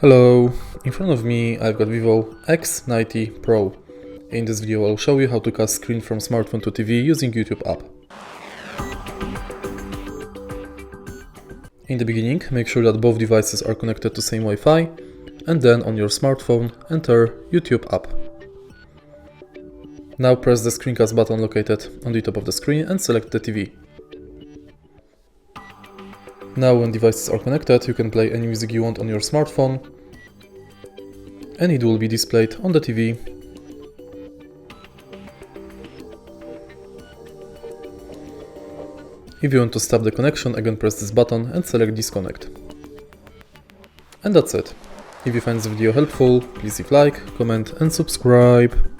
Hello, in front of me I've got VIVO X90 Pro. In this video I'll show you how to cast screen from smartphone to TV using YouTube app. In the beginning, make sure that both devices are connected to same Wi-Fi, and then on your smartphone enter YouTube app. Now press the Screencast button located on the top of the screen and select the TV. Now when devices are connected, you can play any music you want on your smartphone, and it will be displayed on the TV. If you want to stop the connection, again press this button and select disconnect. And that's it. If you find this video helpful, please leave like, comment and subscribe.